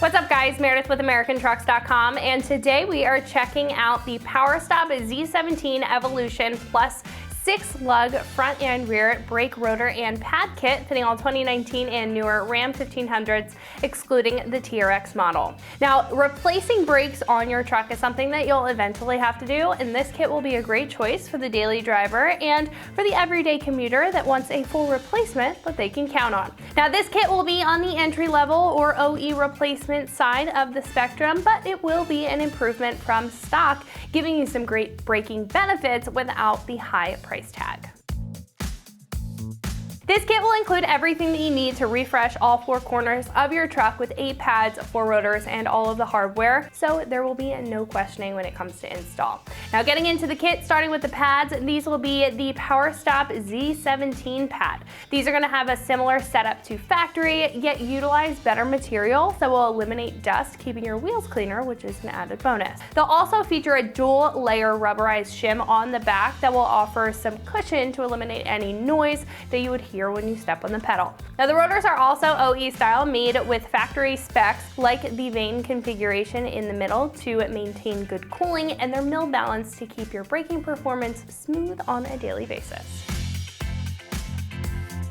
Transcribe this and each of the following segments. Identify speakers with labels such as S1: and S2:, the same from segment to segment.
S1: What's up guys, Meredith with AmericanTrucks.com, and today we are checking out the PowerStop Z17 Evolution Plus 6-lug front and rear brake rotor and pad kit fitting all 2019 and newer Ram 1500s, excluding the TRX model. Now, replacing brakes on your truck is something that you'll eventually have to do, and this kit will be a great choice for the daily driver and for the everyday commuter that wants a full replacement that they can count on. Now, this kit will be on the entry level or OE replacement side of the spectrum, but it will be an improvement from stock, giving you some great braking benefits without the high price tag. This kit will include everything that you need to refresh all four corners of your truck with 8 pads, 4 rotors, and all of the hardware, so there will be no questioning when it comes to install. Now, getting into the kit, starting with the pads, these will be the PowerStop Z17 pad. These are going to have a similar setup to factory, yet utilize better material that will eliminate dust, keeping your wheels cleaner, which is an added bonus. They'll also feature a dual layer rubberized shim on the back that will offer some cushion to eliminate any noise that you would hear when you step on the pedal. Now, the rotors are also OE style, made with factory specs like the vane configuration in the middle to maintain good cooling, and they're mill balanced to keep your braking performance smooth on a daily basis.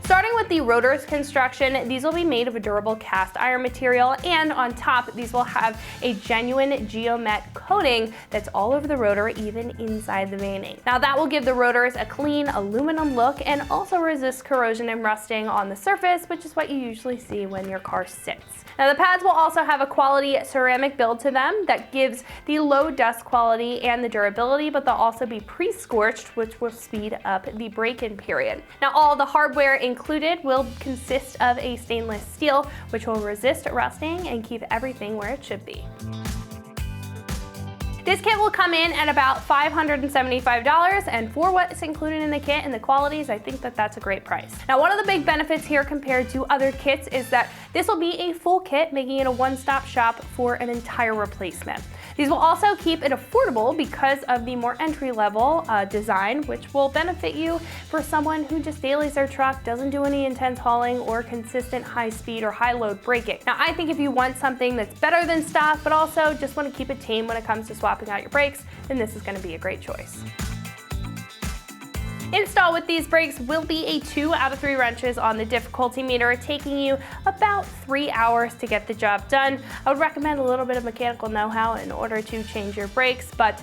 S1: Starting with the rotors construction, these will be made of a durable cast iron material, and on top, these will have a genuine geomet coating that's all over the rotor, even inside the vaning. Now, that will give the rotors a clean aluminum look and also resist corrosion and rusting on the surface, which is what you usually see when your car sits. Now, the pads will also have a quality ceramic build to them that gives the low dust quality and the durability, but they'll also be pre-scorched, which will speed up the break-in period. Now, all the hardware included will consist of a stainless steel, which will resist rusting and keep everything where it should be. This kit will come in at about $575, and for what's included in the kit and the qualities, I think that that's a great price. Now, one of the big benefits here compared to other kits is that this will be a full kit, making it a one-stop shop for an entire replacement. These will also keep it affordable because of the more entry-level design, which will benefit you for someone who just dailies their truck, doesn't do any intense hauling or consistent high-speed or high-load braking. Now, I think if you want something that's better than stock, but also just want to keep it tame when it comes to swapping out your brakes, then this is going to be a great choice. Install with these brakes will be a 2 out of 3 wrenches on the difficulty meter, taking you about 3 hours to get the job done. I would recommend a little bit of mechanical know-how in order to change your brakes, but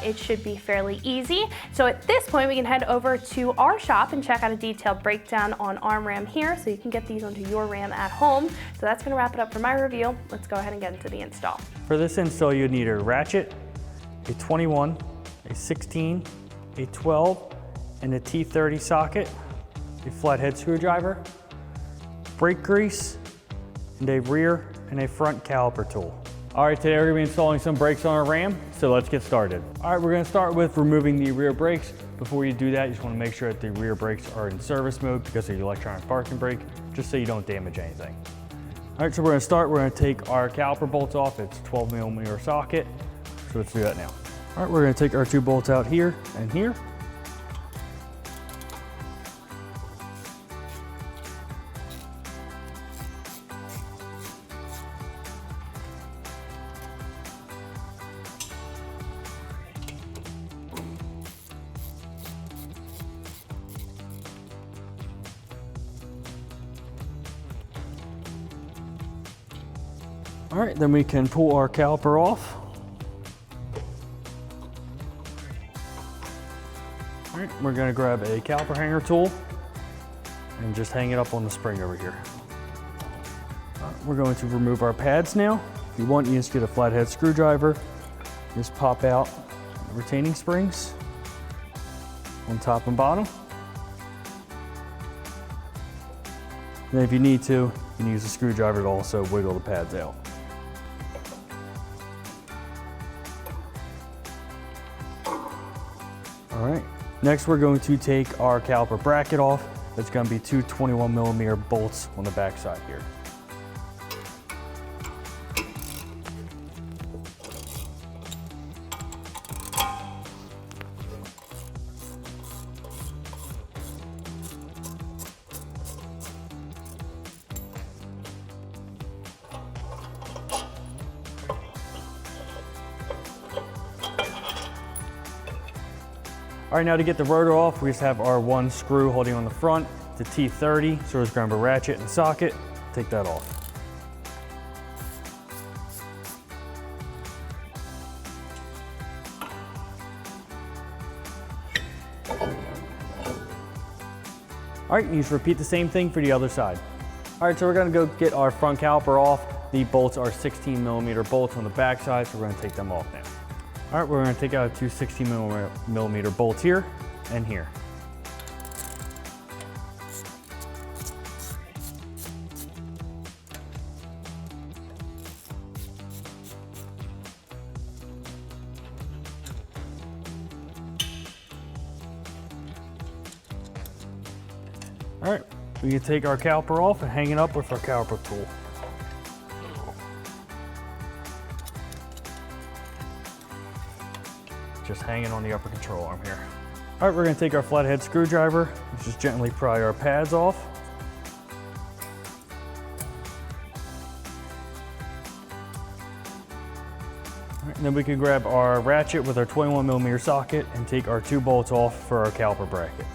S1: it should be fairly easy. So at this point, we can head over to our shop and check out a detailed breakdown on our Ram here, so you can get these onto your Ram at home. So that's going to wrap it up for my review. Let's go ahead and get into the install.
S2: For this install, you'd need a ratchet, a 21, a 16, a 12, and a T30 socket, a flathead screwdriver, brake grease, and a rear and a front caliper tool. All right, today we're gonna be installing some brakes on our Ram, so let's get started. All right, we're gonna start with removing the rear brakes. Before you do that, you just wanna make sure that the rear brakes are in service mode because of the electronic parking brake, just so you don't damage anything. All right, so we're gonna take our caliper bolts off. It's a 12mm socket, so let's do that now. All right, we're gonna take our 2 bolts out here and here. All right, then we can pull our caliper off. All right, we're gonna grab a caliper hanger tool and just hang it up on the spring over here. All right, we're going to remove our pads now. If you want, you just get a flathead screwdriver. Just pop out the retaining springs on top and bottom. And then if you need to, you can use a screwdriver to also wiggle the pads out. All right, next we're going to take our caliper bracket off. That's going to be 2 21mm bolts on the back side here. All right, now to get the rotor off, we just have our one screw holding on the front, the T30, so we're just grab a ratchet and socket, take that off. All right, you just repeat the same thing for the other side. All right, so we're gonna go get our front caliper off. The bolts are 16mm bolts on the back side, so we're gonna take them off now. All right, we're gonna take out 2 16mm bolts here and here. All right, we can take our caliper off and hang it up with our caliper tool. Just hanging on the upper control arm here. All right, we're gonna take our flathead screwdriver, just gently pry our pads off. All right, and then we can grab our ratchet with our 21mm socket and take our 2 bolts off for our caliper bracket.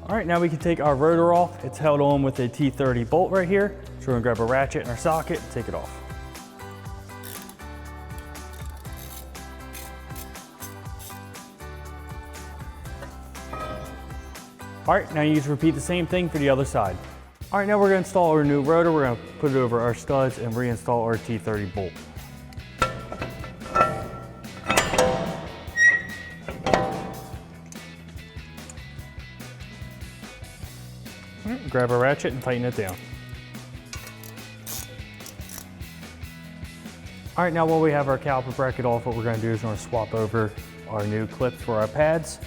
S2: All right, now we can take our rotor off. It's held on with a T30 bolt right here. So we're gonna grab a ratchet and our socket and take it off. All right, now you just repeat the same thing for the other side. All right, now we're gonna install our new rotor. We're gonna put it over our studs and reinstall our T30 bolt. Grab a ratchet and tighten it down. All right, now while we have our caliper bracket off, what we're gonna do is we're gonna swap over our new clips for our pads.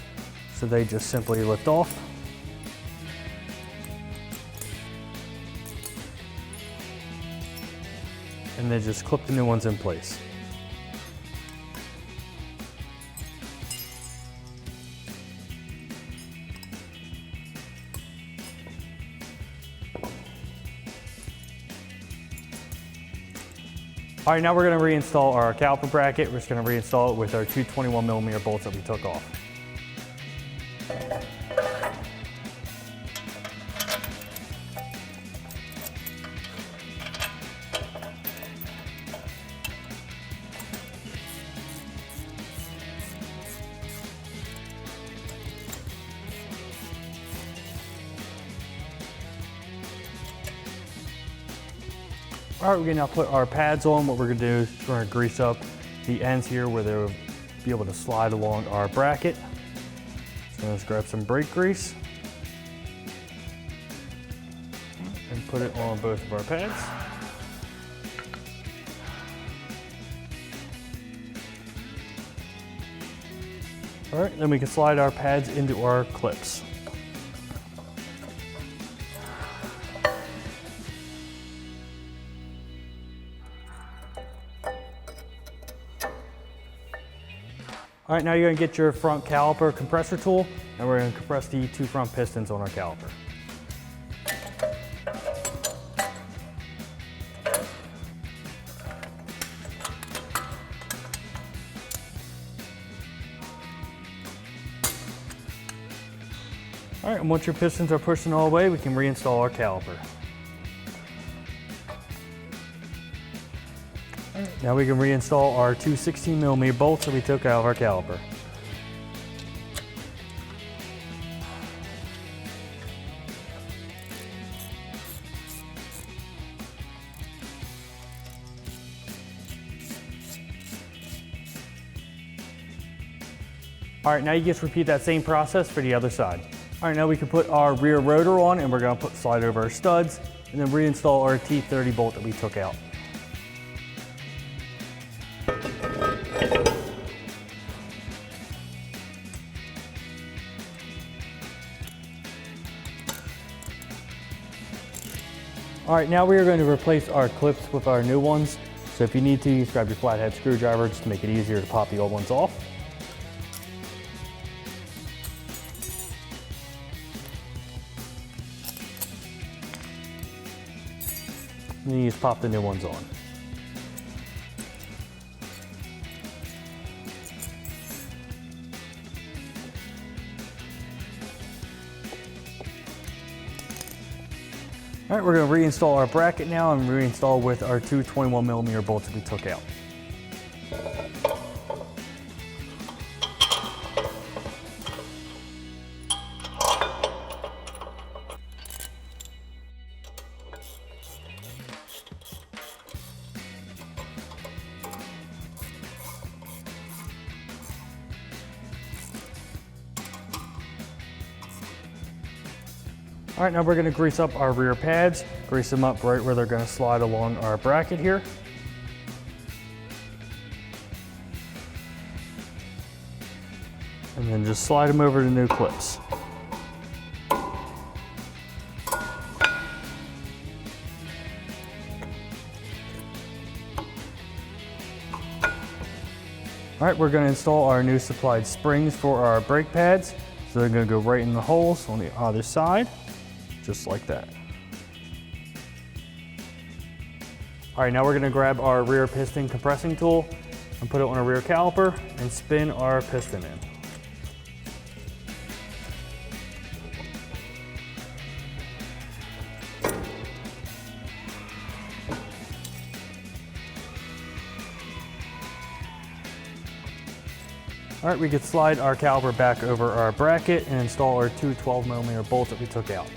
S2: So they just simply lift off. And then just clip the new ones in place. All right, now we're gonna reinstall our caliper bracket. We're just gonna reinstall it with our 2 21mm bolts that we took off. All right, we're gonna now put our pads on. What we're gonna do is we're gonna grease up the ends here where they'll be able to slide along our bracket. So let's grab some brake grease and put it on both of our pads. All right, then we can slide our pads into our clips. All right, now you're gonna get your front caliper compressor tool, and we're gonna compress the 2 front pistons on our caliper. All right, and once your pistons are pushing all the way, we can reinstall our caliper. Now we can reinstall our 2 16mm bolts that we took out of our caliper. All right, now you just repeat that same process for the other side. All right, now we can put our rear rotor on, and we're gonna slide over our studs and then reinstall our T30 bolt that we took out. All right, now we are going to replace our clips with our new ones. So if you need to, you just grab your flathead screwdriver just to make it easier to pop the old ones off. And then you just pop the new ones on. All right, we're going to reinstall our bracket now and reinstall with our two 21mm bolts that we took out. All right, now we're going to grease up our rear pads, grease them up right where they're going to slide along our bracket here. And then just slide them over to new clips. All right, we're going to install our new supplied springs for our brake pads. So they're going to go right in the holes on the other side. Just like that. All right, now we're going to grab our rear piston compressing tool and put it on a rear caliper and spin our piston in. All right, we can slide our caliper back over our bracket and install our two 12mm bolts that we took out.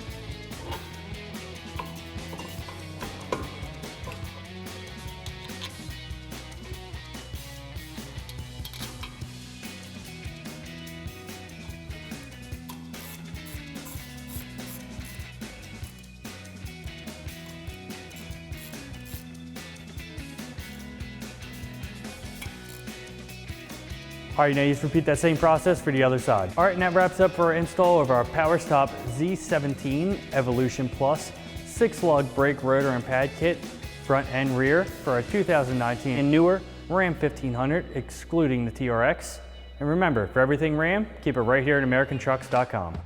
S2: All right, now you just repeat that same process for the other side. All right, and that wraps up for our install of our PowerStop Z17 Evolution Plus 6-lug brake rotor and pad kit, front and rear, for our 2019 and newer Ram 1500, excluding the TRX. And remember, for everything Ram, keep it right here at AmericanTrucks.com.